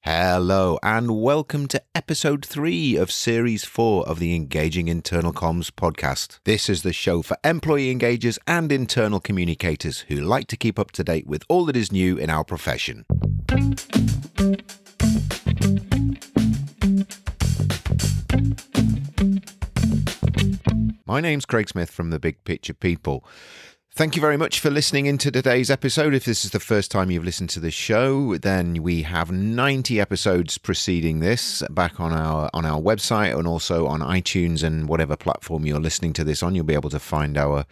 Hello and welcome to episode 3 of series 4 of the Engaging Internal Comms podcast. This is the show for employee engagers and internal communicators who like to keep up to date with all that is new in our profession. My name's Craig Smith from the Big Picture People. Thank you very much for listening into today's episode. If this is the first time you've listened to the show, then we have 90 episodes preceding this back on our website and also on iTunes and whatever platform you're listening to this on. You'll be able to find our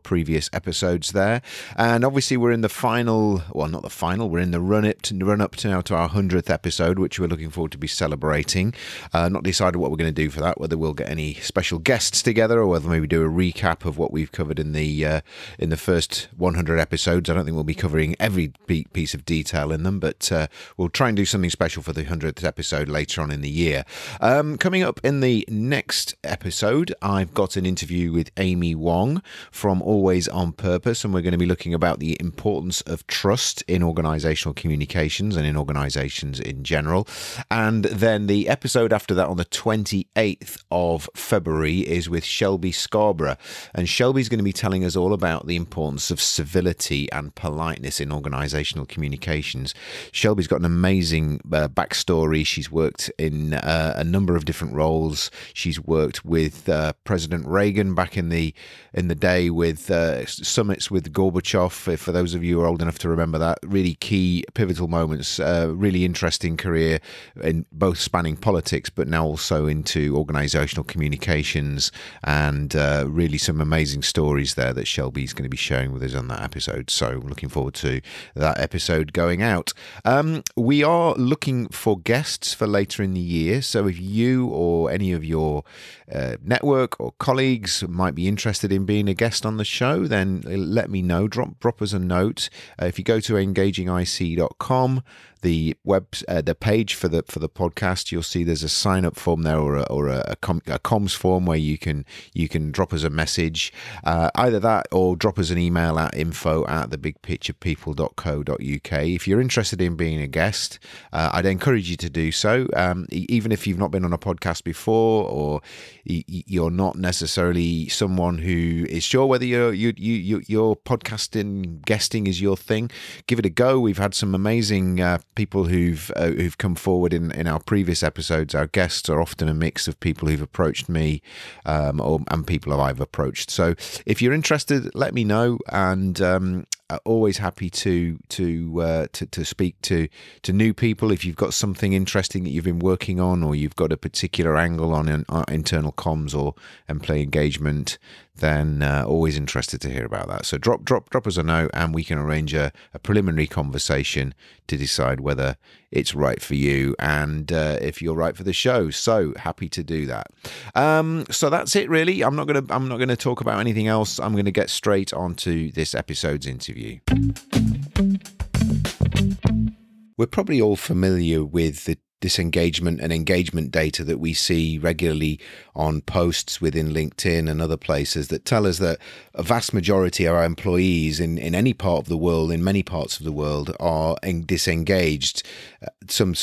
previous episodes there. And obviously we're in the final, well, not the final, we're in the run up to now to our 100th episode, which we're looking forward to be celebrating. Not decided what we're going to do for that, whether we'll get any special guests together or whether maybe do a recap of what we've covered in the first 100 episodes. I don't think we'll be covering every piece of detail in them, but we'll try and do something special for the 100th episode later on in the year. Coming up in the next episode, I've got an interview with Amy Wong from Always on Purpose, and we're going to be looking about the importance of trust in organizational communications and in organizations in general. And then the episode after that on the 28th of February is with Shelby Scarborough, and Shelby's going to be telling us all about the importance of civility and politeness in organizational communications. Shelby's got an amazing backstory. She's worked in a number of different roles. She's worked with President Reagan back in the day with summits with Gorbachev. For those of you who are old enough to remember that, really key pivotal moments. Really interesting career in both spanning politics, but now also into organizational communications, and really some amazing stories there that Shelby's going to be sharing with us on that episode. So looking forward to that episode going out. We are looking for guests for later in the year. So if you or any of your network or colleagues might be interested in being a guest on the show, then let me know. Drop us a note. If you go to engagingic.com, the page for the podcast, you'll see there's a sign up form there or a comms form where you can drop us a message, either that or drop us an email at info@thebigpicturepeople.co.uk. If you're interested in being a guest, I'd encourage you to do so, even if you've not been on a podcast before or you're not necessarily someone who is sure whether your podcasting guesting is your thing. Give it a go. We've had some amazing people who've come forward in our previous episodes. Our guests are often a mix of people who've approached me and people who I've approached. So if you're interested, let me know, and always happy to speak to new people. If you've got something interesting that you've been working on, or you've got a particular angle on internal comms or employee engagement, then always interested to hear about that. So drop us a note, and we can arrange a preliminary conversation to decide whether it's right for you and if you're right for the show. So happy to do that. So that's it, really. I'm not gonna talk about anything else. I'm gonna get straight onto this episode's interview. We're probably all familiar with the disengagement and engagement data that we see regularly on posts within LinkedIn and other places that tell us that a vast majority of our employees in any part of the world, in many parts of the world, are disengaged. Some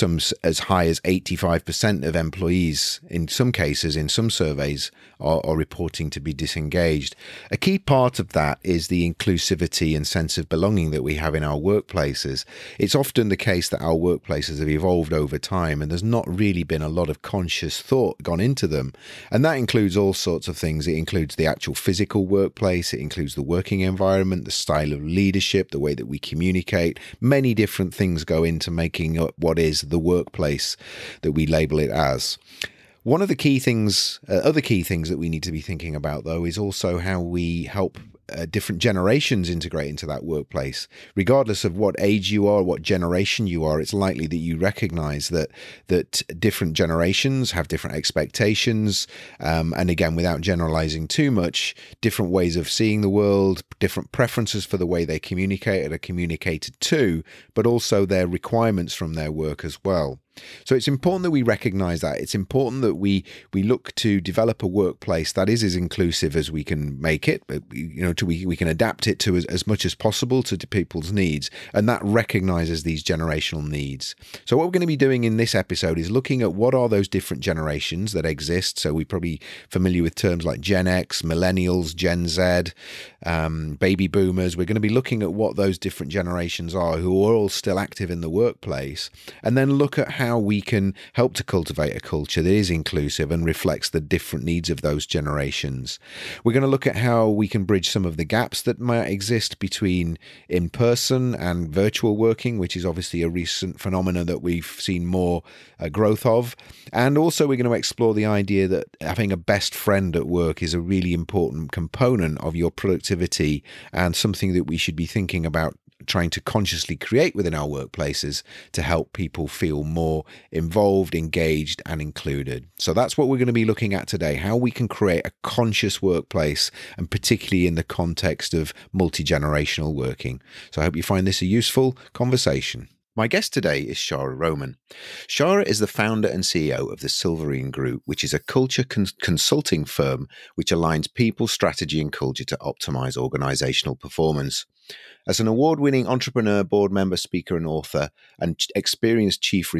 as high as 85% of employees, in some cases, in some surveys, are reporting to be disengaged. A key part of that is the inclusivity and sense of belonging that we have in our workplaces. It's often the case that our workplaces have evolved over time, and there's not really been a lot of conscious thought gone into them. And that includes all sorts of things. It includes the actual physical workplace. It includes the working environment, the style of leadership, the way that we communicate. Many different things go into making up what is the workplace that we label it as. One of the key things, other key things that we need to be thinking about, though, is also how we help different generations integrate into that workplace. Regardless of what age you are, what generation you are, it's likely that you recognize that different generations have different expectations, and again, without generalizing too much, different ways of seeing the world, different preferences for the way they communicate and are communicated to, but also their requirements from their work as well. So it's important that we recognize that. It's important that we look to develop a workplace that is as inclusive as we can make it, but we can adapt it to as much as possible to people's needs, and that recognizes these generational needs. So what we're going to be doing in this episode is looking at what are those different generations that exist. So we're probably familiar with terms like Gen X, Millennials, Gen Z, baby boomers. We're going to be looking at what those different generations are who are all still active in the workplace, and then look at how we can help to cultivate a culture that is inclusive and reflects the different needs of those generations. We're going to look at how we can bridge some of the gaps that might exist between in-person and virtual working, which is obviously a recent phenomenon that we've seen more growth of. And also we're going to explore the idea that having a best friend at work is a really important component of your productivity and something that we should be thinking about trying to consciously create within our workplaces to help people feel more involved, engaged, and included. So that's what we're going to be looking at today, how we can create a conscious workplace, and particularly in the context of multi-generational working. So I hope you find this a useful conversation. My guest today is Shara Roman. Shara is the founder and CEO of the Silverine Group, which is a culture consulting firm which aligns people, strategy, and culture to optimize organizational performance. As an award-winning entrepreneur, board member, speaker, and author, and experienced chief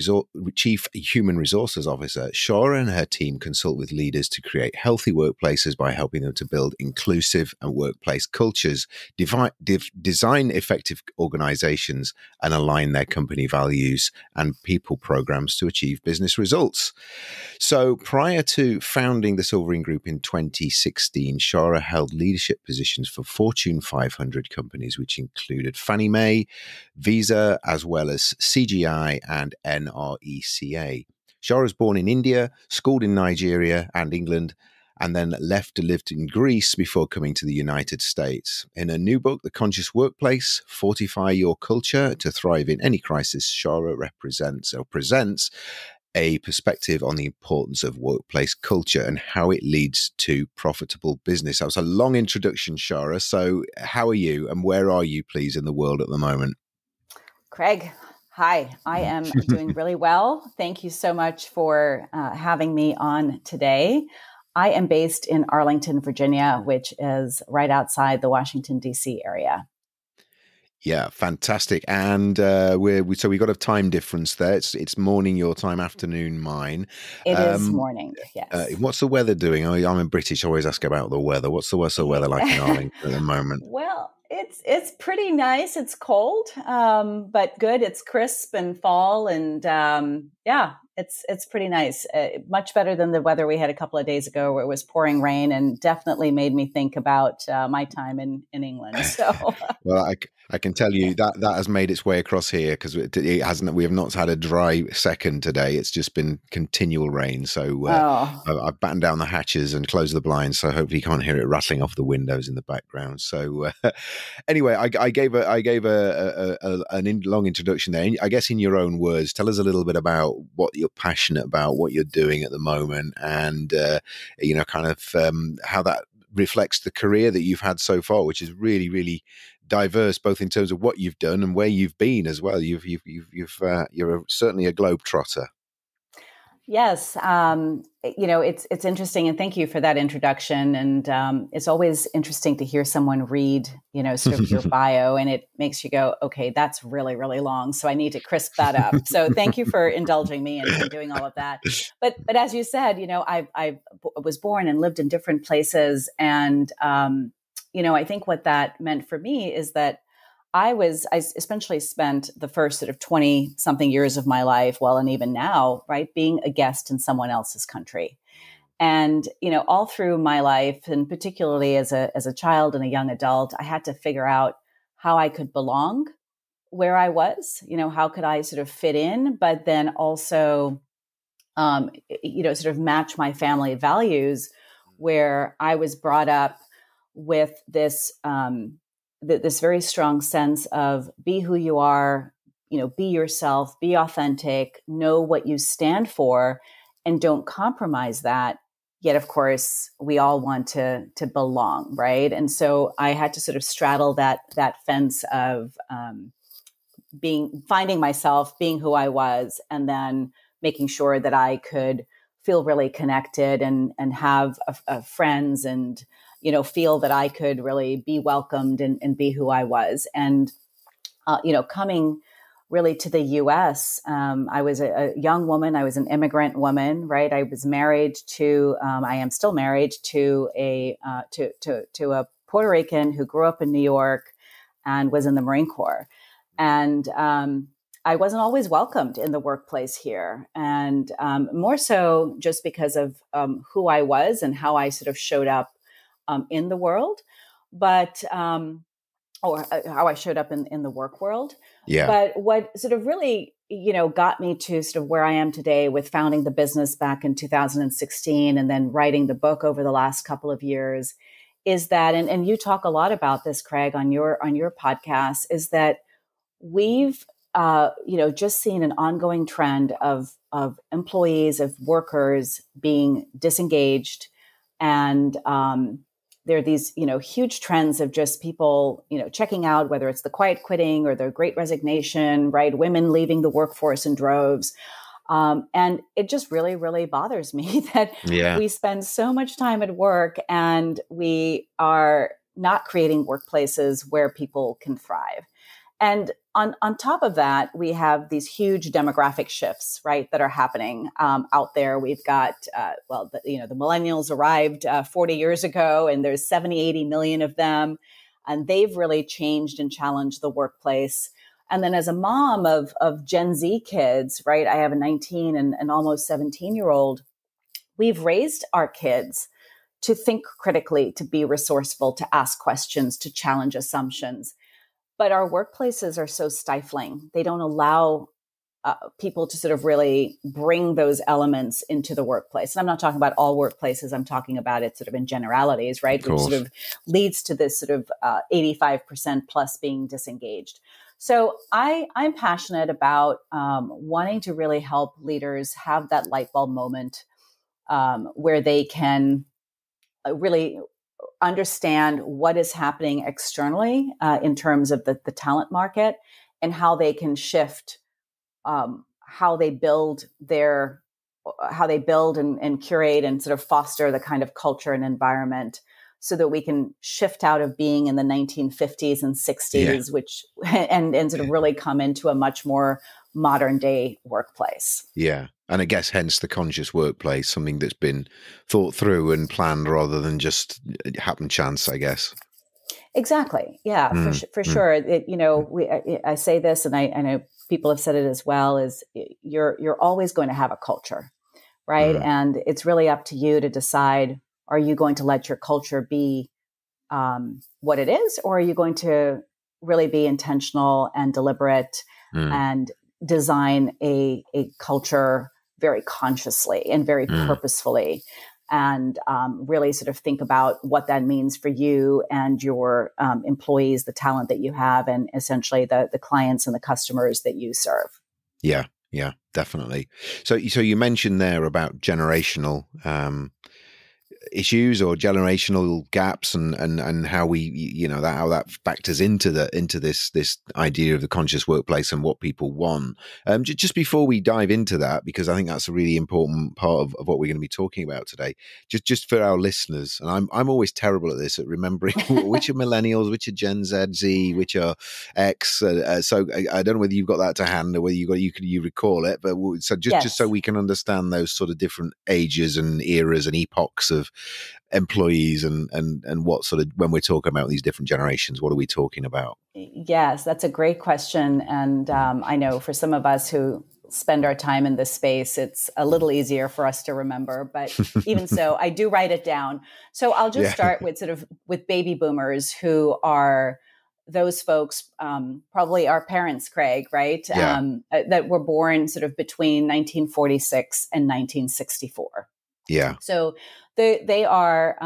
human resources officer, Shara and her team consult with leaders to create healthy workplaces by helping them to build inclusive and workplace cultures, design effective organizations, and align their company values and people programs to achieve business results. So prior to founding the Silverine Group in 2016, Shara held leadership positions for Fortune 500 companies, which included Fannie Mae, Visa, as well as CGI and NRECA. Shara was born in India, schooled in Nigeria and England, and then left to live in Greece before coming to the United States. In her new book, The Conscious Workplace, Fortify Your Culture to Thrive in Any Crisis, Shara presents a perspective on the importance of workplace culture and how it leads to profitable business. That was a long introduction, Shara. So how are you and where are you, please, in the world at the moment? Craig, hi. I am doing really well. Thank you so much for having me on today. I am based in Arlington, Virginia, which is right outside the Washington, D.C. area. Yeah, fantastic. And we got a time difference there. It's morning your time, afternoon mine. It is morning, yes. What's the weather doing? I'm in British. I always ask about the weather. What's the weather like in Arlington at the moment? Well, it's pretty nice. It's cold, but good. It's crisp and fall, and it's pretty nice. Much better than the weather we had a couple of days ago, where it was pouring rain, and definitely made me think about my time in England. So, well, I can tell you that has made its way across here because it hasn't. We have not had a dry second today. It's just been continual rain. So I've battened down the hatches and closed the blinds, so hopefully you can't hear it rattling off the windows in the background. So anyway, I gave a long introduction there. I guess in your own words, tell us a little bit about what you're passionate about, what you're doing at the moment, and how that reflects the career that you've had so far, which is really, really diverse, both in terms of what you've done and where you've been as well. You're certainly a globetrotter. Yes, it's interesting, and thank you for that introduction. And it's always interesting to hear someone read, sort of your bio, and it makes you go, "Okay, that's really, really long." So I need to crisp that up. So thank you for indulging me and doing all of that. But as you said, I was born and lived in different places, and I think what that meant for me is that I essentially spent the first sort of 20 something years of my life, well, and even now, right, being a guest in someone else's country. And, all through my life, and particularly as a child and a young adult, I had to figure out how I could belong where I was, how could I sort of fit in, but then also, sort of match my family values, where I was brought up with this, this very strong sense of be who you are, be yourself, be authentic, know what you stand for, and don't compromise that. Yet, of course, we all want to belong, right? And so I had to sort of straddle that fence of finding myself, being who I was, and then making sure that I could feel really connected and have friends and, feel that I could really be welcomed and be who I was. And, coming really to the U.S., I was a young woman. I was an immigrant woman, right? I was married to, I am still married to to a Puerto Rican who grew up in New York and was in the Marine Corps. And I wasn't always welcomed in the workplace here. And more so just because of who I was and how I sort of showed up in the world, but or how I showed up in the work world. Yeah. But what sort of really, got me to sort of where I am today with founding the business back in 2016 and then writing the book over the last couple of years is that, and you talk a lot about this, Craig, on your podcast, is that we've, just seen an ongoing trend of employees, of workers being disengaged. And there are these, huge trends of just people, checking out, whether it's the quiet quitting or the great resignation, right? Women leaving the workforce in droves. And it just really, really bothers me that we spend so much time at work and we are not creating workplaces where people can thrive. And on top of that, we have these huge demographic shifts, right, that are happening out there. We've got, the millennials arrived 40 years ago, and there's 70, 80 million of them, and they've really changed and challenged the workplace. And then as a mom of Gen Z kids, right, I have a 19 and almost 17-year-old, we've raised our kids to think critically, to be resourceful, to ask questions, to challenge assumptions. But our workplaces are so stifling. They don't allow people to sort of really bring those elements into the workplace. And I'm not talking about all workplaces. I'm talking about it sort of in generalities, right? Which sort of leads to this sort of 85% plus being disengaged. So I'm passionate about wanting to really help leaders have that light bulb moment where they can really understand what is happening externally in terms of the talent market and how they can shift how they build and curate and sort of foster the kind of culture and environment so that we can shift out of being in the 1950s and 60s, which and sort of really come into a much more modern day workplace. Yeah. And I guess hence the conscious workplace, something that's been thought through and planned rather than just happen chance, I guess. Exactly. Yeah, for sure. I say this, and I know people have said it as well, is you're always going to have a culture, right? And it's really up to you to decide, are you going to let your culture be what it is, or are you going to really be intentional and deliberate and design a culture very consciously and very purposefully, and really sort of think about what that means for you and your employees, the talent that you have, and essentially the clients and the customers that you serve. Yeah, definitely. So you mentioned there about generational issues or generational gaps and how we how that factors into this idea of the conscious workplace and what people want. Just before we dive into that, because I think that's a really important part of what we're going to be talking about today, just for our listeners, and I'm always terrible at this, at remembering which are millennials, which are Gen Z, which are X, so I don't know whether you've got that to hand or whether you recall it, but just so we can understand those sort of different ages and eras and epochs of employees and what sort of, when we're talking about these different generations, what are we talking about? Yes, that's a great question. And I know for some of us who spend our time in this space, it's a little easier for us to remember, but even so, I do write it down. So I'll just start with baby boomers, who are those folks, probably our parents, Craig, right? That were born sort of between 1946 and 1964. Yeah. So they are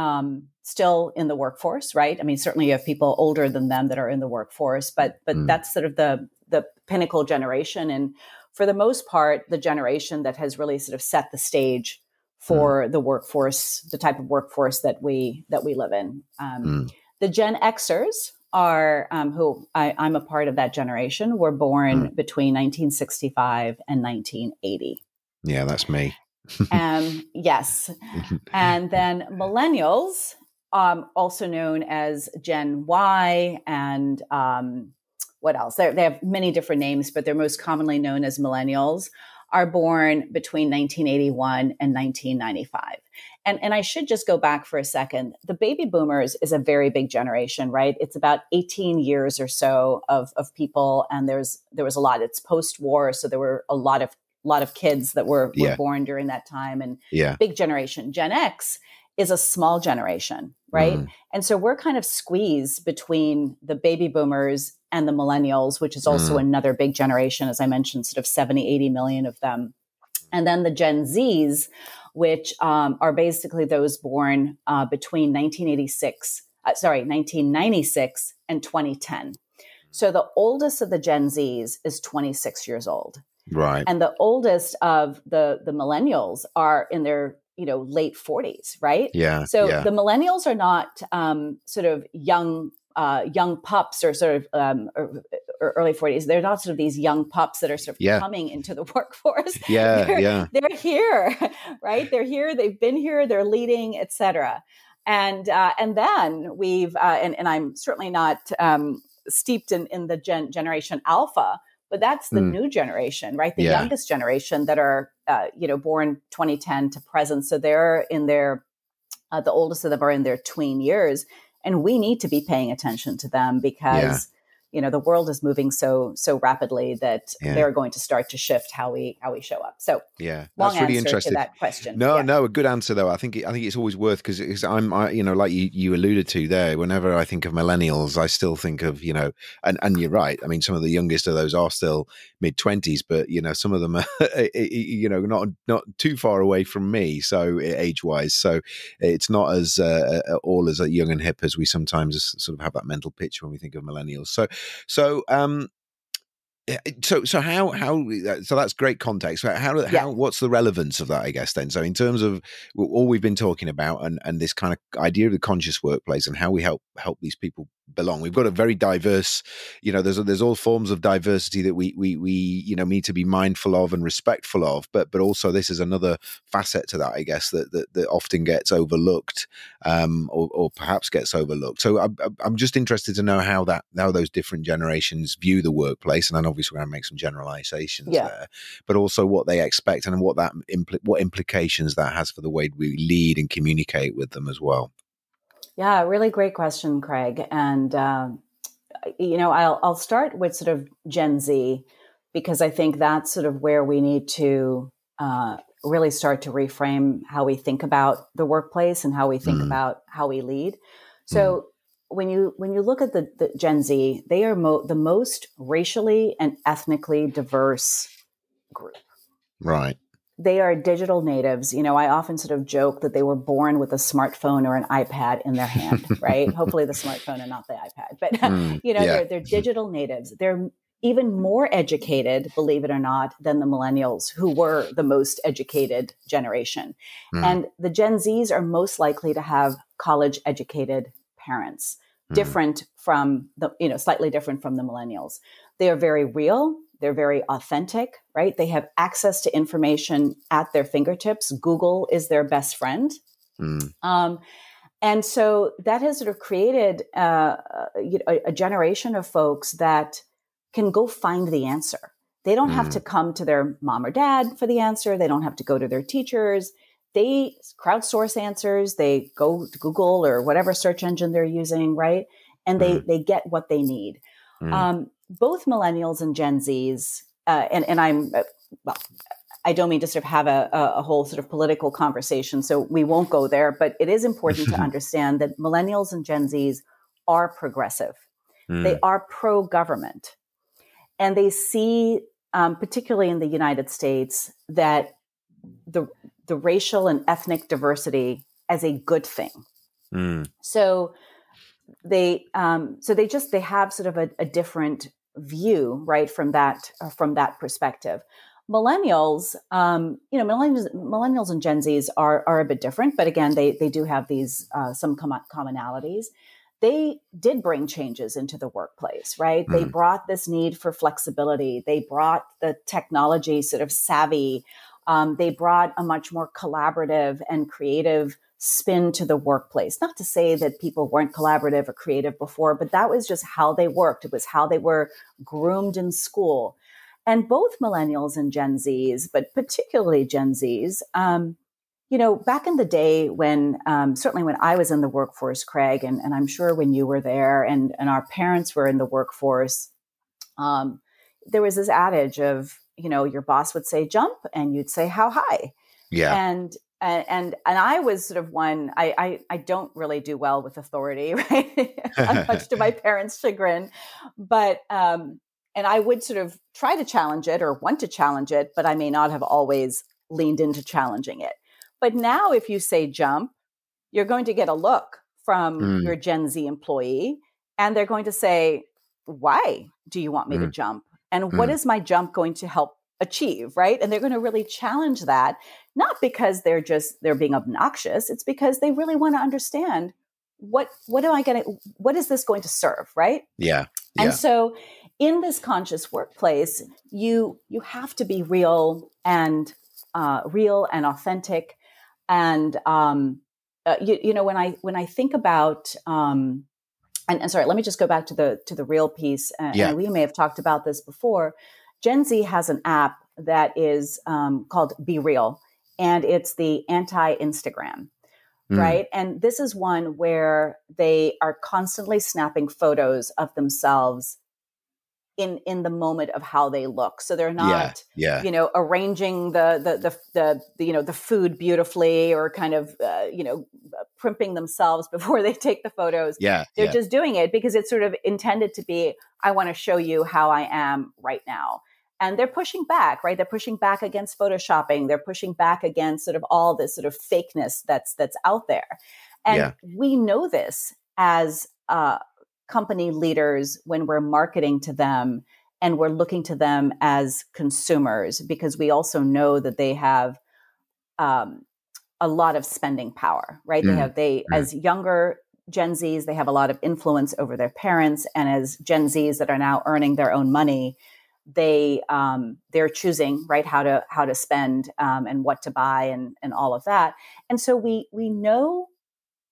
still in the workforce, right? I mean, certainly you have people older than them that are in the workforce, but that's sort of the pinnacle generation. And for the most part, the generation that has really sort of set the stage for the workforce, the type of workforce that we live in. The Gen Xers are, who I'm a part of that generation, were born between 1965 and 1980. Yeah, that's me. Yes. And then millennials, also known as Gen Y, and what else? They have many different names, but they're most commonly known as millennials, are born between 1981 and 1995. And I should just go back for a second. The baby boomers is a very big generation, right? It's about 18 years or so of people, and there was a lot. It's post-war, so there were a lot of kids that were born during that time, and big generation. Gen X is a small generation, right? And so we're kind of squeezed between the baby boomers and the millennials, which is also another big generation, as I mentioned, sort of 70, 80 million of them. And then the Gen Zs, which are basically those born between 1996 and 2010. So the oldest of the Gen Zs is 26 years old. Right. And the oldest of the millennials are in their, late 40s, right? Yeah. So the millennials are not sort of young pups or sort of or early 40s. They're not sort of these young pups that are sort of coming into the workforce. They're here, right? They're here. They've been here. They're leading, et cetera. And then we've and I'm certainly not steeped in the generation Alpha, but that's the new generation, right? The youngest generation that are born 2010 to present. So they're in their the oldest of them are in their tween years. And we need to be paying attention to them because, the world is moving so rapidly that they're going to start to shift how we show up. So that's really interesting. To that question. No, a good answer though. I think it's always worth, because like you alluded to there. Whenever I think of millennials, I still think of and you're right. I mean, some of the youngest of those are still mid-20s, but some of them are not too far away from me. So age-wise, so it's not as all as young and hip as we sometimes sort of have that mental picture when we think of millennials. So that's great context. How what's the relevance of that, I guess, then? So in terms of all we've been talking about and this kind of idea of the conscious workplace and how we help these people belong, we've got a very diverse, there's all forms of diversity that we need to be mindful of and respectful of, but also this is another facet to that, I guess, that often gets overlooked, or perhaps gets overlooked. So I'm just interested to know how those different generations view the workplace, and then obviously we're going to make some generalizations there, but also what they expect and what implications that has for the way we lead and communicate with them as well. Yeah, really great question, Craig. And, I'll start with sort of Gen Z, because I think that's sort of where we need to really start to reframe how we think about the workplace and how we think about how we lead. So when you look at the Gen Z, they are the most racially and ethnically diverse group. Right. They are digital natives. I often sort of joke that they were born with a smartphone or an iPad in their hand, right? Hopefully the smartphone and not the iPad. But, they're digital natives. They're even more educated, believe it or not, than the millennials, who were the most educated generation. And the Gen Zs are most likely to have college educated parents, different from slightly different from the millennials. They are very real. They're very authentic, right? They have access to information at their fingertips. Google is their best friend. And so that has sort of created a generation of folks that can go find the answer. They don't have to come to their mom or dad for the answer. They don't have to go to their teachers. They crowdsource answers. They go to Google or whatever search engine they're using, right? And they get what they need. Both millennials and Gen Zs, and I'm, I don't mean to sort of have a whole sort of political conversation, so we won't go there, but it is important to understand that millennials and Gen Zs are progressive. They are pro-government. And they see, particularly in the United States, that the racial and ethnic diversity as a good thing. So they have sort of a different view, right, from that perspective. Millennials, millennials and Gen Zs are a bit different, but again, they do have these some commonalities. They did bring changes into the workplace, right? They brought this need for flexibility. They brought the technology sort of savvy. They brought a much more collaborative and creative spin to the workplace. Not to say that people weren't collaborative or creative before, but that was just how they worked. It was how they were groomed in school. And both millennials and Gen Zs, but particularly Gen Zs, back in the day when, certainly when I was in the workforce, Craig, and I'm sure when you were there and our parents were in the workforce, there was this adage of, your boss would say jump and you'd say how high. Yeah. And I was sort of one, I don't really do well with authority, right? Much to my parents' chagrin. But, and I would sort of try to challenge it or want to challenge it, but I may not have always leaned into challenging it. But now if you say jump, you're going to get a look from your Gen Z employee, and they're going to say, why do you want me to jump? And what is my jump going to help achieve, right? And they're going to really challenge that, not because they're being obnoxious. It's because they really want to understand what is this going to serve, right? Yeah. And so in this conscious workplace, you have to be real and authentic. And, when I think about, and sorry, let me just go back to the real piece. And we may have talked about this before. Gen Z has an app that is called Be Real, and it's the anti-Instagram, right? And this is one where they are constantly snapping photos of themselves in the moment of how they look. So they're not, arranging the food beautifully or kind of, primping themselves before they take the photos. They're just doing it because it's sort of intended to be, I want to show you how I am right now. And they're pushing back, right? They're pushing back against photoshopping. They're pushing back against sort of all this sort of fakeness that's out there. And we know this as company leaders when we're marketing to them and we're looking to them as consumers, because we also know that they have a lot of spending power, right? As younger Gen Zs, they have a lot of influence over their parents. And as Gen Zs that are now earning their own money, they're choosing, right, how to spend and what to buy and all of that. And so we know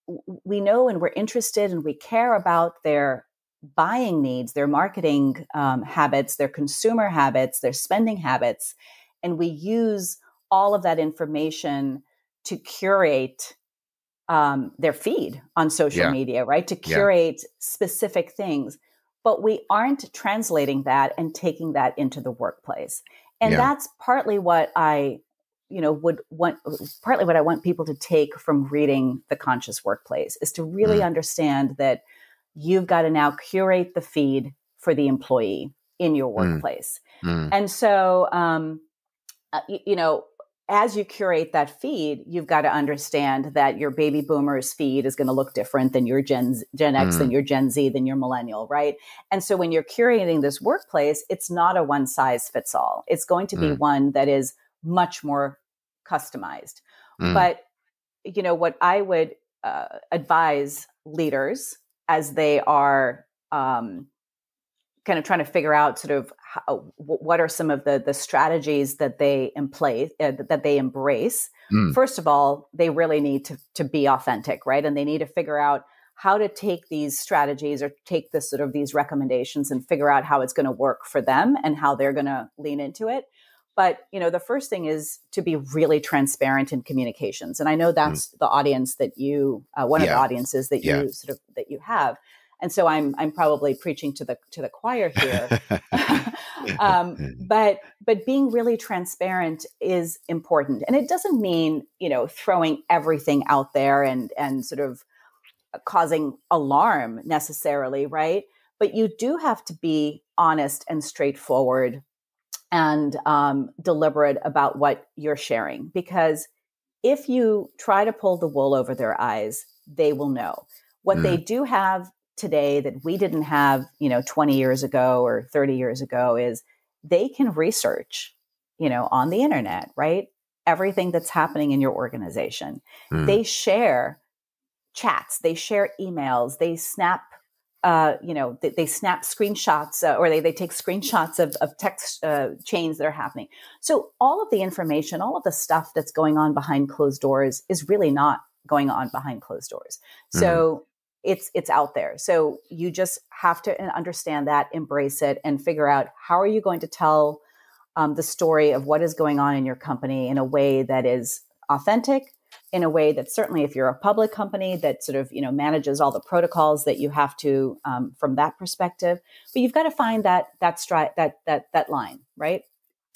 and we're interested and we care about their buying needs, their marketing habits, their consumer habits, their spending habits. And we use all of that information to curate their feed on social media, right? To curate specific things. But we aren't translating that and taking that into the workplace. And that's partly what I want people to take from reading The Conscious Workplace, is to really understand that you've got to now curate the feed for the employee in your workplace. And so, as you curate that feed, you've got to understand that your baby boomers feed is going to look different than your Gen X, than your Gen Z, than your millennial, right? And so when you're curating this workplace, it's not a one size fits all. It's going to be one that is much more customized. But, what I would advise leaders as they are kind of trying to figure out sort of what are some of the strategies that they embrace. First of all, they really need to be authentic, right? And they need to figure out how to take these strategies or take this sort of these recommendations and figure out how it's going to work for them and how they're going to lean into it. But, the first thing is to be really transparent in communications. And I know that's the audience that one of the audiences that you have. And so I'm probably preaching to the choir here. But being really transparent is important. And it doesn't mean, throwing everything out there and sort of causing alarm necessarily, right? But you do have to be honest and straightforward and deliberate about what you're sharing. Because if you try to pull the wool over their eyes, they will know. What they do have today that we didn't have, 20 years ago or 30 years ago is they can research, on the internet, right? Everything that's happening in your organization. They share chats, they share emails, they snap they snap screenshots or they take screenshots of text chains that are happening. So all of the information, all of the stuff that's going on behind closed doors is really not going on behind closed doors. So it's out there. So you just have to understand that, embrace it, and figure out how are you going to tell the story of what is going on in your company in a way that is authentic, in a way that certainly if you're a public company that sort of, manages all the protocols that you have to from that perspective. But you've got to find that line, right?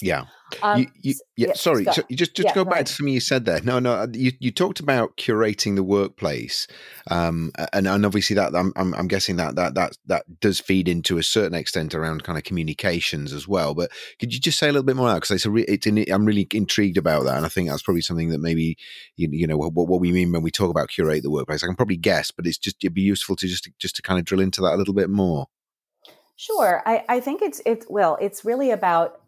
Yeah. Yeah, Sorry. So just to go back ahead. to something you said there. No. You talked about curating the workplace, and obviously that I'm guessing that does feed into a certain extent around kind of communications as well. But could you just say a little bit more? Because I'm really intrigued about that, and I think that's probably something that maybe what we mean when we talk about curate the workplace. I can probably guess, but it'd be useful to just to kind of drill into that a little bit more. Sure. I think it's really about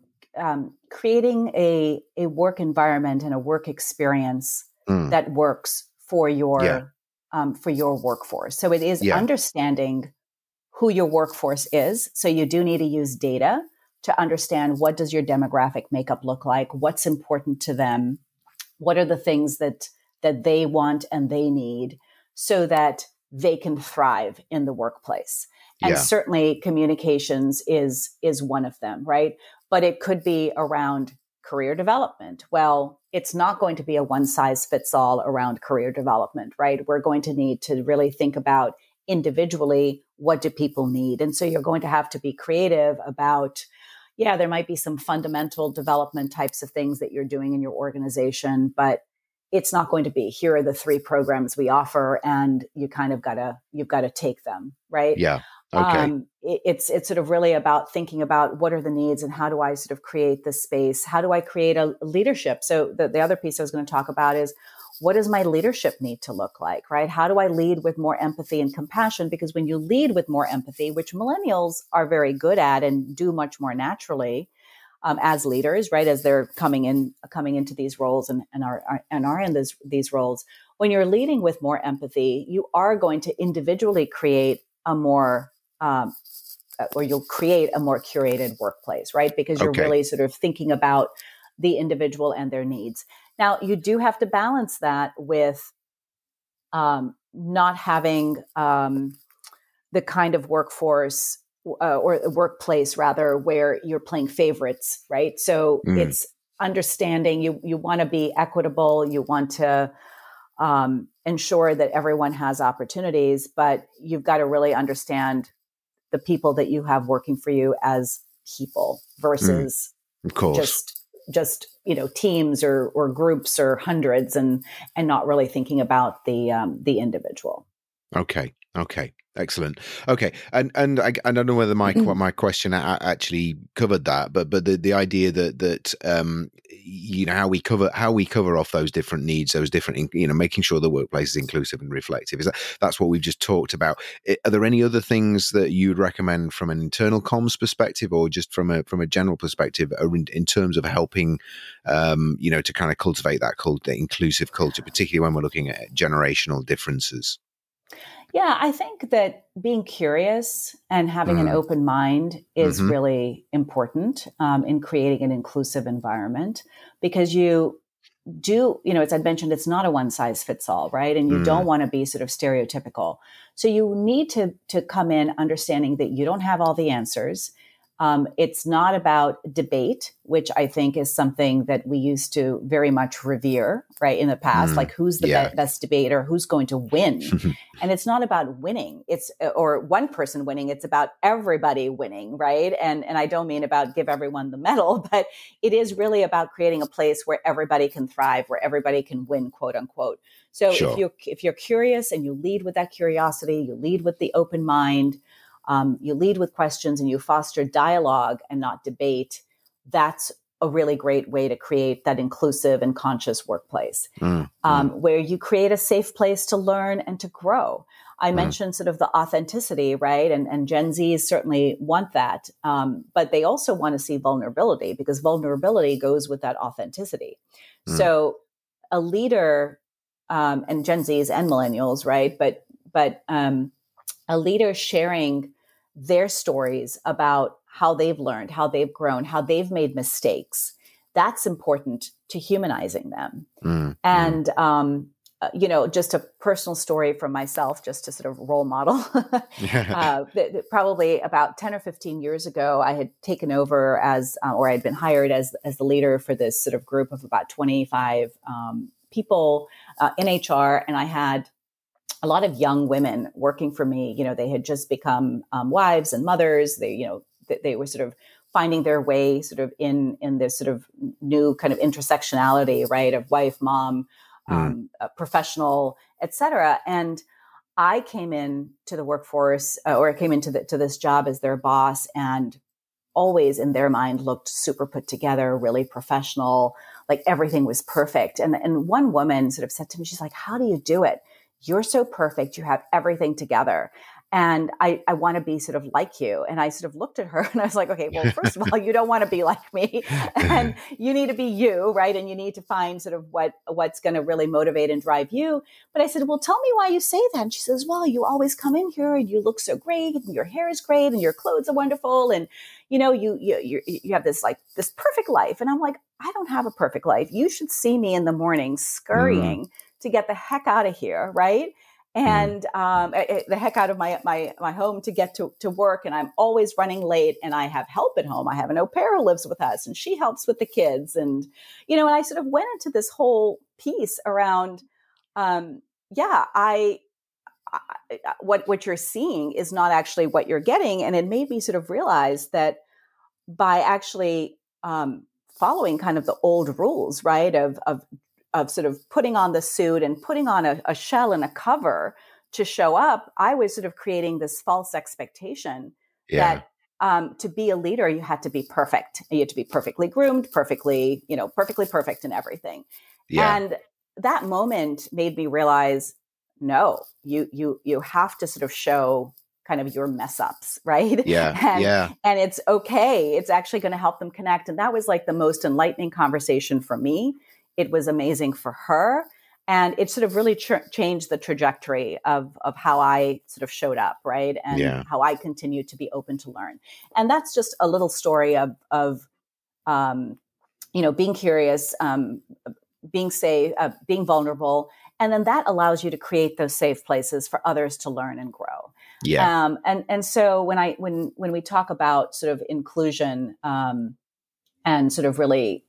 creating a work environment and a work experience that works for your workforce. So it is understanding who your workforce is. So you do need to use data to understand what does your demographic makeup look like, what's important to them, what are the things that they want and they need so that they can thrive in the workplace. And certainly communications is one of them, right? But it could be around career development. Well, it's not going to be a one size fits all around career development, right? We're going to need to really think about individually, what do people need? And so you're going to have to be creative about, there might be some fundamental development types of things that you're doing in your organization, but it's not going to be, here are the 3 programs we offer and you've got to take them, right? Yeah. Okay. It's sort of really about thinking about what are the needs and how do I sort of create this space? How do I create a leadership? So the other piece I was going to talk about is, what does my leadership need to look like, right? How do I lead with more empathy and compassion? Because when you lead with more empathy, which millennials are very good at and do much more naturally as leaders, right? As they're coming into these roles and are in these roles, when you're leading with more empathy, you are going to individually create a more or you'll create a more curated workplace, right? Because you're really sort of thinking about the individual and their needs. Now, you do have to balance that with not having the kind of workforce or workplace, rather, where you're playing favorites, right? So it's understanding you want to be equitable, you want to ensure that everyone has opportunities, but you've got to really understand the people that you have working for you as people versus of course. just teams or groups or hundreds and not really thinking about the individual. Okay. Excellent. Okay, and I don't know whether my question actually covered that, but the idea that how we cover off those different needs, those different making sure the workplace is inclusive and reflective, that's what we've just talked about. Are there any other things that you'd recommend from an internal comms perspective, or just from a general perspective, in terms of helping to kind of cultivate that inclusive culture, particularly when we're looking at generational differences? Yeah, I think that being curious and having an open mind is really important in creating an inclusive environment, because you do, as I mentioned, it's not a one size fits all, right? And you don't want to be sort of stereotypical. So you need to come in understanding that you don't have all the answers. It's not about debate, which I think is something that we used to very much revere, right, in the past, like who's the best debater, who's going to win. And it's not about winning, or one person winning, it's about everybody winning, right? And I don't mean about give everyone the medal, but it is really about creating a place where everybody can thrive, where everybody can win, quote unquote. So if you're curious and you lead with that curiosity, you lead with the open mind, you lead with questions and you foster dialogue and not debate, that's a really great way to create that inclusive and conscious workplace, where you create a safe place to learn and to grow. I mentioned sort of the authenticity, right? And Gen Zs certainly want that. But they also want to see vulnerability, because vulnerability goes with that authenticity. So a leader, and Gen Zs and millennials, right? But a leader sharing their stories about how they've learned, how they've grown, how they've made mistakes, that's important to humanizing them. And, just a personal story from myself, just to sort of role model. Probably about 10 or 15 years ago, I had taken over or I'd been hired as the leader for this sort of group of about 25 people in HR. And I had a lot of young women working for me. They had just become wives and mothers. They were sort of finding their way sort of in this sort of new kind of intersectionality, right, of wife, mom, professional, et cetera. And I came in to the workforce, or I came into this job as their boss, and always in their mind looked super put together, really professional, like everything was perfect. And one woman sort of said to me, she's like, "How do you do it? You're so perfect. You have everything together. And I want to be sort of like you." And I sort of looked at her and I was like, okay, well, first of all, you don't want to be like me, and you need to be you, right? And you need to find sort of what's going to really motivate and drive you. But I said, well, tell me why you say that. And she says, well, you always come in here and you look so great, and your hair is great, and your clothes are wonderful, and you have this perfect life. And I'm like, I don't have a perfect life. You should see me in the morning scurrying to get the heck out of here, right? And the heck out of my home to get to work. And I'm always running late, and I have help at home. I have an au pair who lives with us, and she helps with the kids. And, and I sort of went into this whole piece around, what you're seeing is not actually what you're getting. And it made me sort of realize that by actually following kind of the old rules, right, of sort of putting on the suit and putting on a shell and a cover to show up, I was sort of creating this false expectation that to be a leader, you had to be perfect. You had to be perfectly groomed, perfectly perfect in everything. Yeah. And that moment made me realize, no, you have to sort of show kind of your mess ups, right? And it's okay. It's actually going to help them connect. And that was like the most enlightening conversation for me. It was amazing for her. And it sort of really changed the trajectory of how I sort of showed up, right? And how I continued to be open to learn. And that's just a little story of being curious, being safe, being vulnerable. And then that allows you to create those safe places for others to learn and grow. Yeah. And so when we talk about sort of inclusion and sort of really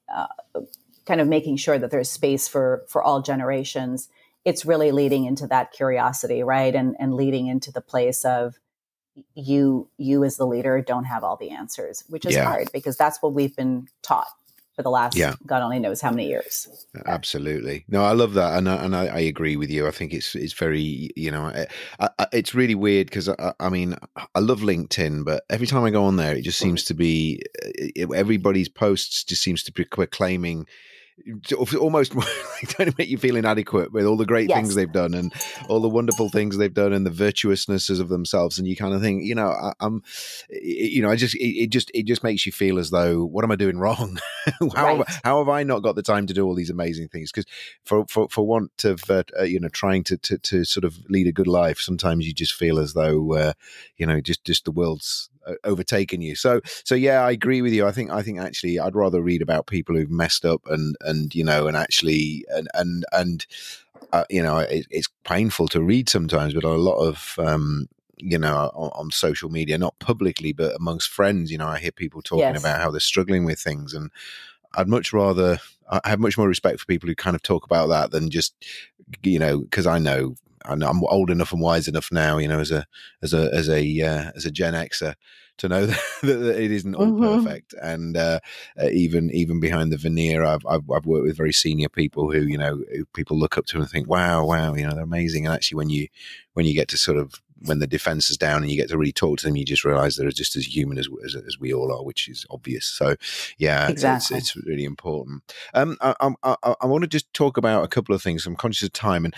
kind of making sure that there's space for all generations, it's really leading into that curiosity, right? And leading into the place of you as the leader don't have all the answers, which is hard because that's what we've been taught for the last God only knows how many years. Absolutely. No, I love that. And I agree with you. I think it's very, it's really weird because I mean, I love LinkedIn, but every time I go on there, it just seems to be, everybody's posts just seems to be proclaiming almost trying to make you feel inadequate with all the great things they've done and all the wonderful things they've done and the virtuousnesses of themselves. And you kind of think, it just makes you feel as though, what am I doing wrong? How have I not got the time to do all these amazing things? Because for want of, trying to sort of lead a good life, sometimes you just feel as though, just the world's overtaken you. So yeah, I agree with you. I think actually I'd rather read about people who've messed up and it's painful to read sometimes, but a lot of on social media, not publicly but amongst friends, I hear people talking about how they're struggling with things, and I have much more respect for people who kind of talk about that than just because I know I'm old enough and wise enough now, as a Gen Xer, to know that it isn't all perfect. And even behind the veneer, I've worked with very senior people who who people look up to and think, wow, they're amazing. And actually, when you get to sort of, when the defense is down and you get to really talk to them, you just realize they're just as human as we all are, which is obvious. So yeah, exactly. It's really important. I want to just talk about a couple of things. I'm conscious of time, and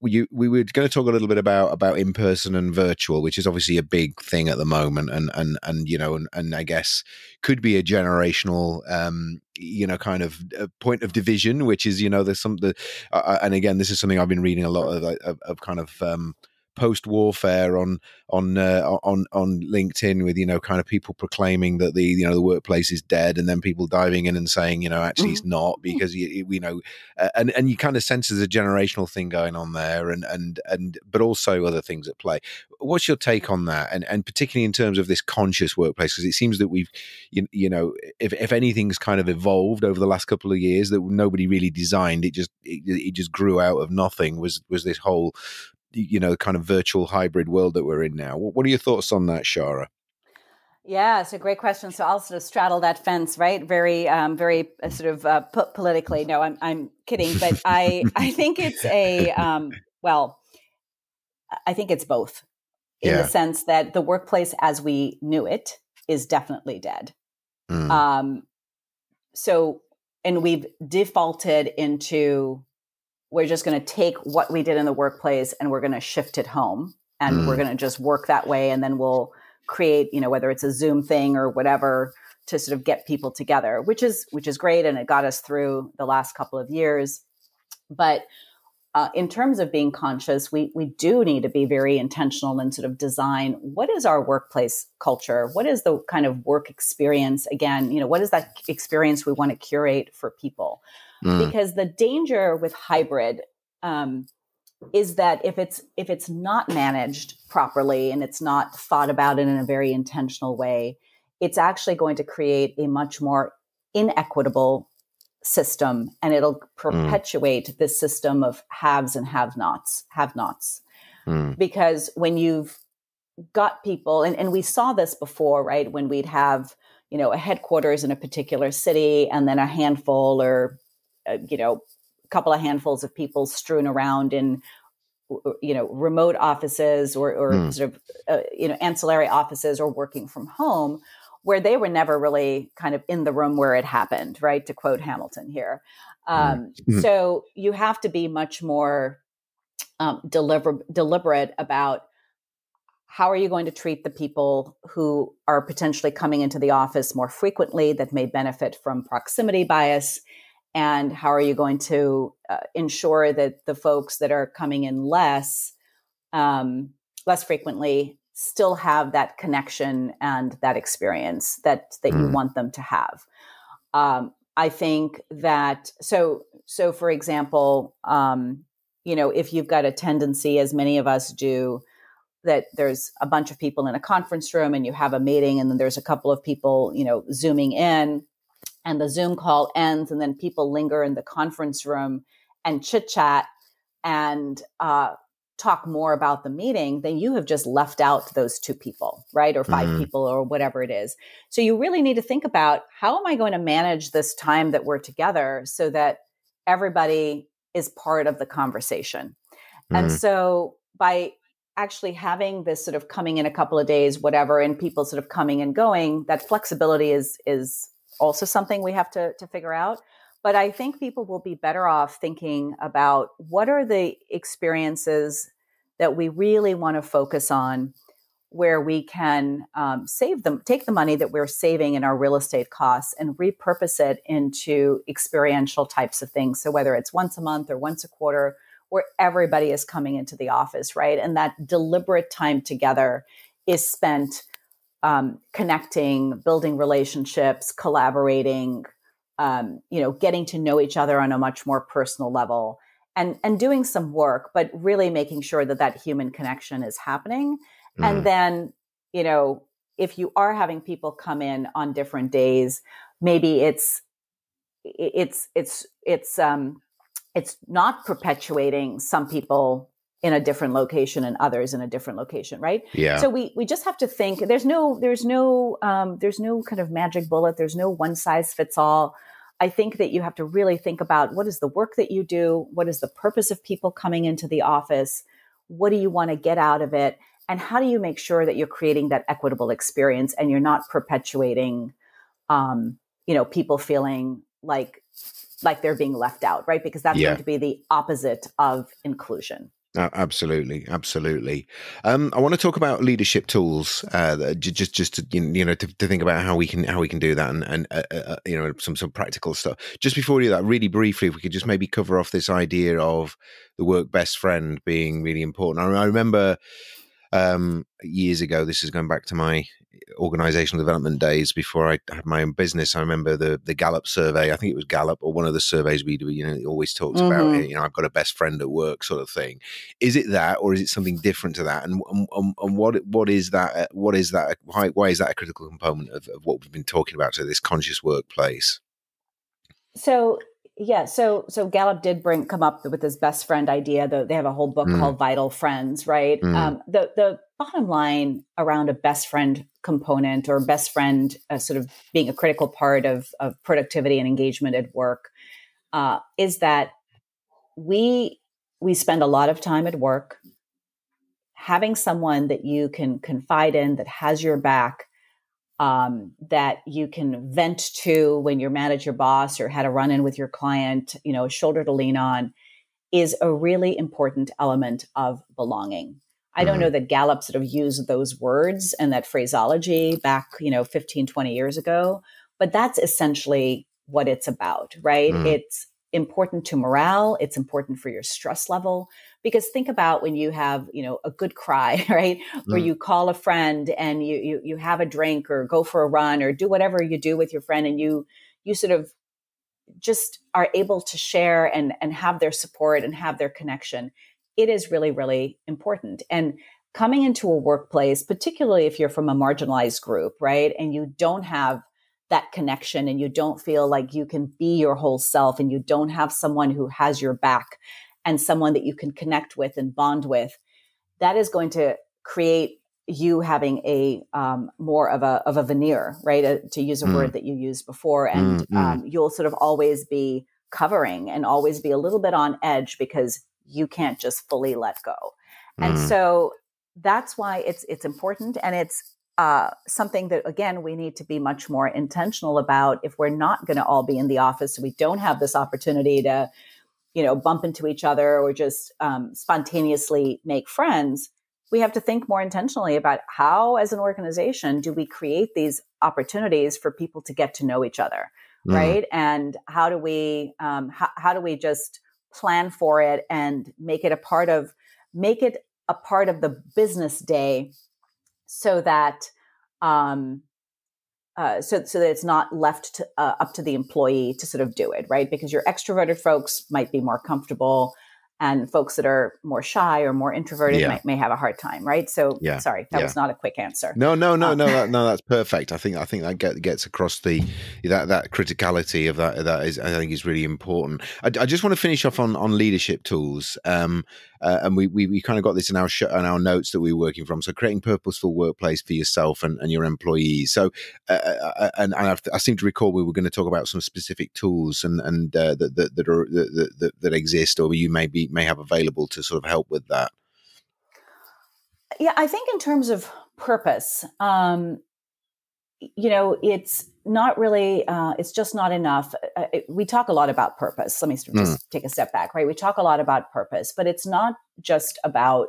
we were going to talk a little bit about in-person and virtual, which is obviously a big thing at the moment, and I guess could be a generational kind of a point of division, which is there's and again, this is something I've been reading a lot of kind of post warfare on LinkedIn with, kind of people proclaiming that the workplace is dead, and then people diving in and saying, actually it's not, because and you kind of sense there's a generational thing going on there, and but also other things at play. What's your take on that, and particularly in terms of this conscious workplace? Because it seems that we've, if anything's kind of evolved over the last couple of years that nobody really designed, it just grew out of nothing, was this whole kind of virtual hybrid world that we're in now. What are your thoughts on that, Shara? Yeah, it's a great question. So I'll sort of straddle that fence, right? Very, very sort of politically. No, I'm kidding, but I think it's I think it's both, in the sense that the workplace as we knew it is definitely dead. So, and we've defaulted into, we're just going to take what we did in the workplace and we're going to shift it home, and we're going to just work that way. And then we'll create, whether it's a Zoom thing or whatever, to sort of get people together, which is great. And it got us through the last couple of years. But in terms of being conscious, we do need to be very intentional and sort of design, what is our workplace culture? What is the kind of work experience? Again, what is that experience we want to curate for people? Because the danger with hybrid is that if it's not managed properly and it's not thought about in a very intentional way, it's actually going to create a much more inequitable system, and it'll perpetuate this system of haves and have-nots. Because when you've got people, and we saw this before, right? When we'd have, a headquarters in a particular city, and then a handful or, a couple of handfuls of people strewn around in, remote offices or sort of, ancillary offices, or working from home, where they were never really kind of in the room where it happened, right? To quote Hamilton here. So you have to be much more deliberate about how are you going to treat the people who are potentially coming into the office more frequently that may benefit from proximity bias, and how are you going to ensure that the folks that are coming in less frequently still have that connection and that experience that you want them to have. I think that, so for example, if you've got a tendency, as many of us do, that there's a bunch of people in a conference room and you have a meeting, and then there's a couple of people, Zooming in, and the Zoom call ends, and then people linger in the conference room and chit chat and talk more about the meeting, then you have just left out those two people, right? Or five people, or whatever it is. So you really need to think about, how am I going to manage this time that we're together so that everybody is part of the conversation? And so by actually having this sort of coming in a couple of days, whatever, and people sort of coming and going, that flexibility is also something we have to figure out. But I think people will be better off thinking about, what are the experiences that we really want to focus on, where we can take the money that we're saving in our real estate costs and repurpose it into experiential types of things. So whether it's once a month or once a quarter, where everybody is coming into the office, right? And that deliberate time together is spent connecting, building relationships, collaborating, getting to know each other on a much more personal level, and doing some work, but really making sure that human connection is happening. And then, if you are having people come in on different days, maybe it's not perpetuating some people in a different location and others in a different location, right? Yeah. So we just have to think. There's no kind of magic bullet. There's no one size fits all. I think that you have to really think about, what is the work that you do? What is the purpose of people coming into the office? What do you want to get out of it? And how do you make sure that you're creating that equitable experience and you're not perpetuating, people feeling like they're being left out, right? Because that's going to be the opposite of inclusion. Absolutely, absolutely. I want to talk about leadership tools. Just to, to think about how we can do that, and some practical stuff. Just before we do that, really briefly, if we could just maybe cover off this idea of the work best friend being really important. I remember years ago. This is going back to my organizational development days before I had my own business. I remember the Gallup survey. I think it was Gallup or one of the surveys we do. It always talks about, Mm-hmm. I've got a best friend at work sort of thing. Is it that, or is it something different to that? And what is that? What is that? Why is that a critical component of what we've been talking about? So this conscious workplace. So yeah, so Gallup did come up with this best friend idea. Though they have a whole book Mm, called Vital Friends, right? mm, The bottom line around a best friend component, or best friend sort of being a critical part of productivity and engagement at work, is that we we spend a lot of time at work. Having someone that you can confide in, that has your back, that you can vent to when you're mad at your boss or had a run in with your client, a shoulder to lean on, is a really important element of belonging. I don't know mm, that Gallup sort of used those words and that phraseology back, 15, 20 years ago, but that's essentially what it's about, right? mm, It's important to morale. It's important for your stress level. Because think about when you have, a good cry, right? Where mm, you call a friend and you have a drink or go for a run or do whatever you do with your friend, and you sort of just are able to share and have their support and have their connection. It is really, really important. And coming into a workplace, particularly if you're from a marginalized group, right, and you don't have that connection and you don't feel like you can be your whole self, and you don't have someone who has your back and someone that you can connect with and bond with, that is going to create you having a more of a veneer, right? To use a mm, word that you used before, and mm, mm, you'll sort of always be covering and always be a little bit on edge because you can't just fully let go. And mm, so that's why it's important, and it's something that, again, we need to be much more intentional about. If we're not going to all be in the office, so we don't have this opportunity to bump into each other or just spontaneously make friends, we have to think more intentionally about how, as an organization, do we create these opportunities for people to get to know each other, mm, right? And how do we just plan for it and make it a part of the business day, so that um, so that it's not left up to the employee to sort of do it, right? Because your extroverted folks might be more comfortable, and folks that are more shy or more introverted yeah. may have a hard time, right? So, Yeah. sorry, that Yeah. was not a quick answer. No, no, no, Um, no, no. That's perfect. I think that gets across that criticality of that is, I think, is really important. I just want to finish off on leadership tools. And we kind of got this in in our notes that we were working from. So creating purposeful workplace for yourself and your employees. So I seem to recall we were going to talk about some specific tools and that exist, or you may have available to sort of help with that. yeah, I think in terms of purpose, it's not really, it's just not enough. We talk a lot about purpose. Let me Mm, just take a step back, right? We talk a lot about purpose, but it's not just about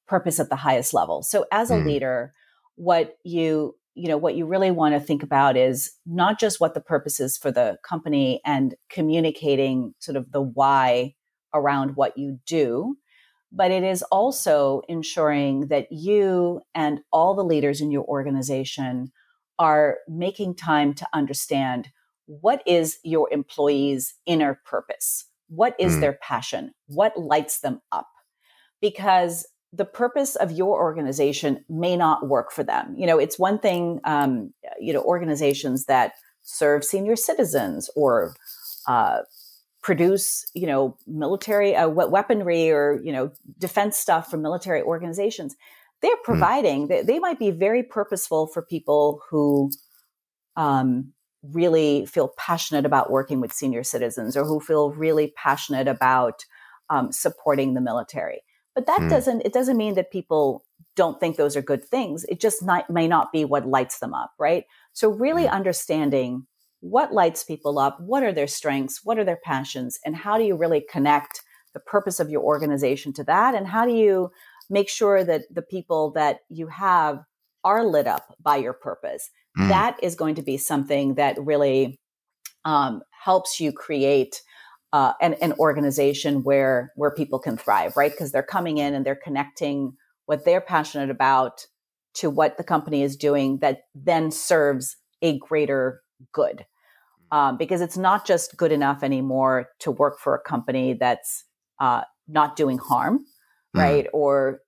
purpose at the highest level. So as a mm, leader, what you really want to think about is not just what the purpose is for the company and communicating sort of the why around what you do, but it is also ensuring that you and all the leaders in your organization are making time to understand what is your employees' inner purpose, what is mm, their passion, what lights them up, because the purpose of your organization may not work for them. It's one thing, organizations that serve senior citizens or uh, produce, military weaponry or, defense stuff from military organizations. They're mm, providing, they might be very purposeful for people who really feel passionate about working with senior citizens, or who feel really passionate about supporting the military. But mm, it doesn't mean that people don't think those are good things. It just may not be what lights them up, right? So really mm. understanding what lights people up, what are their strengths, what are their passions, and how do you really connect the purpose of your organization to that? And how do you make sure that the people that you have are lit up by your purpose? That is going to be something that really helps you create an organization where people can thrive, right? Because they're coming in and they're connecting what they're passionate about to what the company is doing that then serves a greater good. Because it's not just good enough anymore to work for a company that's not doing harm, right? Or,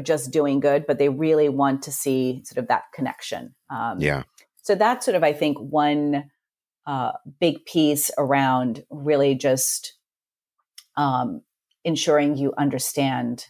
just doing good, but they really want to see sort of that connection. So that's sort of, I think, one big piece around really just ensuring you understand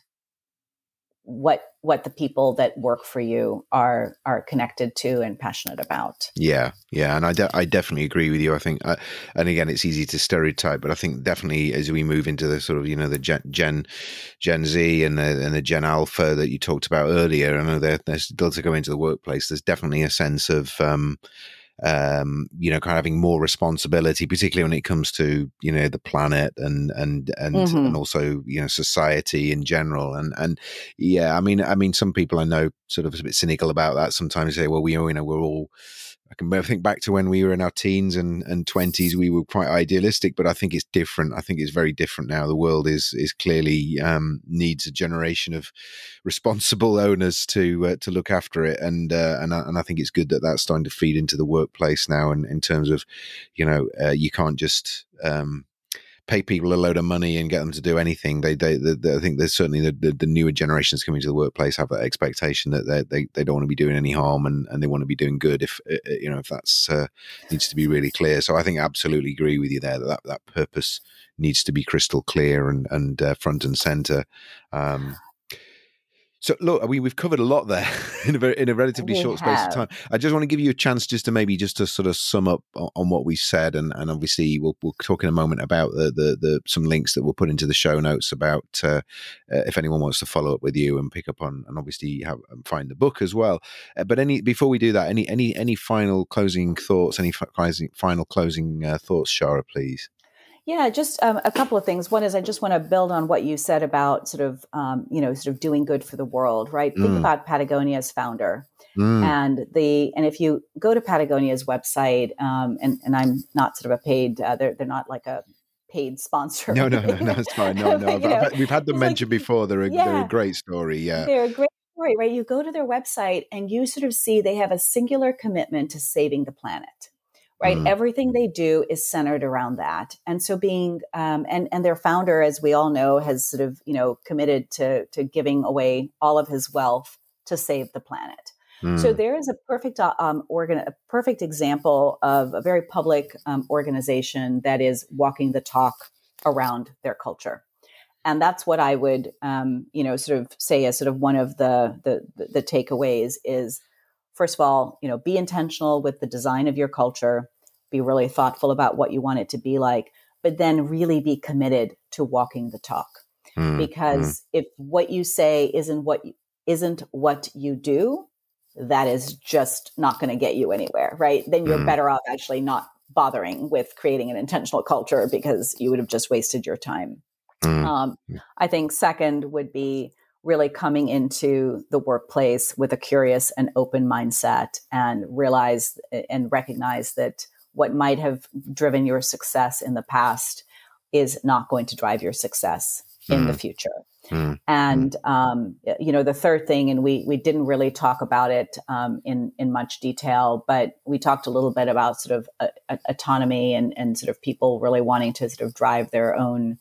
what the people that work for you are connected to and passionate about. Yeah. And I definitely agree with you. I think, and again, it's easy to stereotype, but I think definitely as we move into the sort of, the Gen Z and the Gen Alpha that you talked about earlier, I know they're still to go into the workplace. There's definitely a sense of, kind of having more responsibility, particularly when it comes to, the planet and also, society in general. And yeah, I mean, some people I know sort of a bit cynical about that. Sometimes say, well, we're all, I can think back to when we were in our teens and 20s, we were quite idealistic, but I think it's different. I think it's very different now. The world is clearly needs a generation of responsible owners to look after it, and I think it's good that that's starting to feed into the workplace now. And in terms of, you can't just pay people a load of money and get them to do anything. They I think there's certainly the newer generations coming to the workplace have that expectation that they don't want to be doing any harm and they want to be doing good. If if that's needs to be really clear. So I think I absolutely agree with you there that purpose needs to be crystal clear and front and center. So look, we've covered a lot there in a relatively short space of time. I just want to give you a chance just to sort of sum up on what we said, and obviously we'll talk in a moment about the some links that we'll put into the show notes about if anyone wants to follow up with you and pick up on, and obviously find the book as well. But before we do that, any final closing thoughts? Any final closing thoughts, Shara, please? Yeah, just a couple of things. One is I just want to build on what you said about sort of, sort of doing good for the world, right? Think about Patagonia's founder. And if you go to Patagonia's website, and I'm not sort of a paid, they're not like a paid sponsor. No, it's fine. No. We've had them mentioned before. They're a great story. Yeah. They're a great story, right? You go to their website and you sort of see they have a singular commitment to saving the planet. Right. Everything they do is centered around that. And so being, and their founder, as we all know, has sort of, committed to giving away all of his wealth to save the planet. So there is a perfect example of a very public organization that is walking the talk around their culture. And that's what I would, sort of say as sort of one of the takeaways is, first of all, be intentional with the design of your culture, be really thoughtful about what you want it to be like, but then really be committed to walking the talk. Because if what you say isn't what you do, that is just not going to get you anywhere, right? Then you're better off actually not bothering with creating an intentional culture because you would have just wasted your time. I think second would be really coming into the workplace with a curious and open mindset and realize and recognize that what might have driven your success in the past is not going to drive your success in the future. And, the third thing, and we didn't really talk about it in much detail, but we talked a little bit about sort of autonomy and sort of people really wanting to sort of drive their own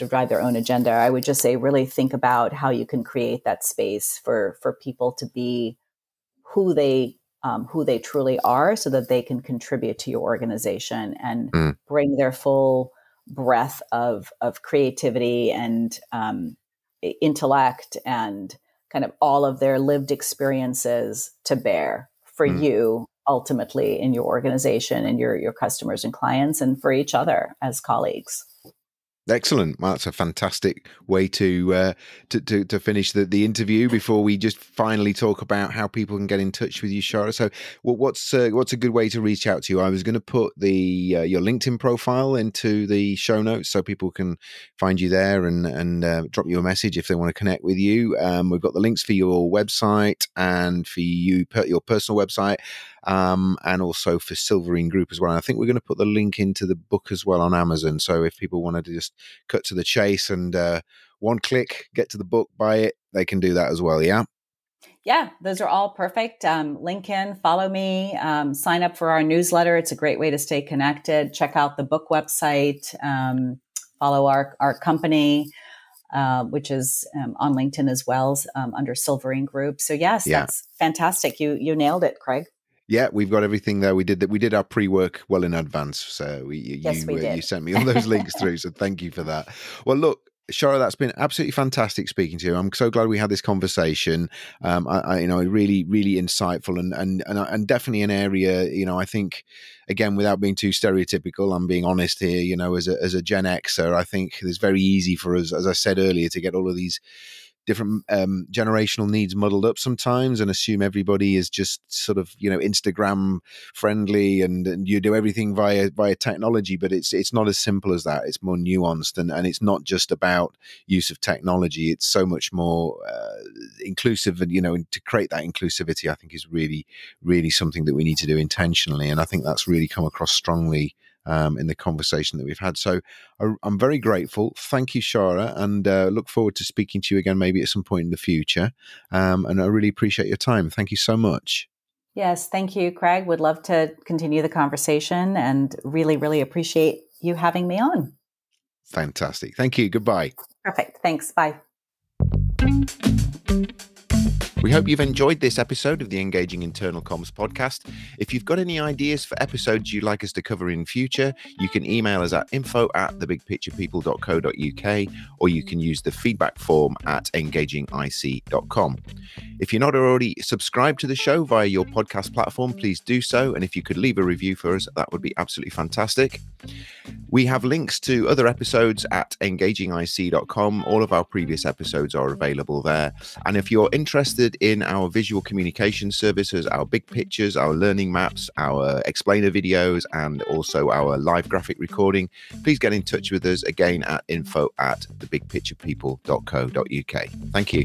drive their own agenda. I would just say, really think about how you can create that space for people to be who they truly are, so that they can contribute to your organization and bring their full breadth of creativity and intellect and kind of all of their lived experiences to bear for you ultimately in your organization and your customers and clients and for each other as colleagues. Excellent. Well, that's a fantastic way to finish the interview before we just finally talk about how people can get in touch with you, Shara. So, what's a good way to reach out to you? I was going to put the your LinkedIn profile into the show notes so people can find you there and drop you a message if they want to connect with you. We've got the links for your website and for your personal website. And also for Silverine Group as well. And I think we're going to put the link into the book as well on Amazon. So if people wanted to just cut to the chase and one click, get to the book, buy it, they can do that as well. Yeah. Yeah, those are all perfect. Link in, follow me, sign up for our newsletter. It's a great way to stay connected. Check out the book website, follow our company, which is on LinkedIn as well, under Silverine Group. So yes, that's fantastic. You nailed it, Craig. Yeah, we've got everything there. We did our pre-work well in advance. So you sent me all those links through. So thank you for that. Well, look, Shara, that's been absolutely fantastic speaking to you. I'm so glad we had this conversation. I really, really insightful and definitely an area, I think, again, without being too stereotypical, I'm being honest here, as a Gen Xer, I think it's very easy for us, as I said earlier, to get all of these different generational needs muddled up sometimes and assume everybody is just sort of Instagram friendly and you do everything via technology, but it's not as simple as that. It's more nuanced and it's not just about use of technology. It's so much more inclusive, and to create that inclusivity I think is really, really something that we need to do intentionally, and I think that's really come across strongly in the conversation that we've had. So I'm very grateful. Thank you, Shara, and look forward to speaking to you again maybe at some point in the future. And I really appreciate your time. Thank you so much. Yes, thank you, Craig. Would love to continue the conversation and really, really appreciate you having me on. Fantastic. Thank you. Goodbye. Perfect. Thanks. Bye. We hope you've enjoyed this episode of the Engaging Internal Comms podcast. If you've got any ideas for episodes you'd like us to cover in future, you can email us at info@thebigpicturepeople.co.uk, or you can use the feedback form at engagingic.com. If you're not already subscribed to the show via your podcast platform, please do so. And if you could leave a review for us, that would be absolutely fantastic. We have links to other episodes at engagingic.com. All of our previous episodes are available there. And if you're interested in our visual communication services, our big pictures, our learning maps, our explainer videos, and also our live graphic recording, please get in touch with us again at info@thebigpicturepeople.co.uk. Thank you.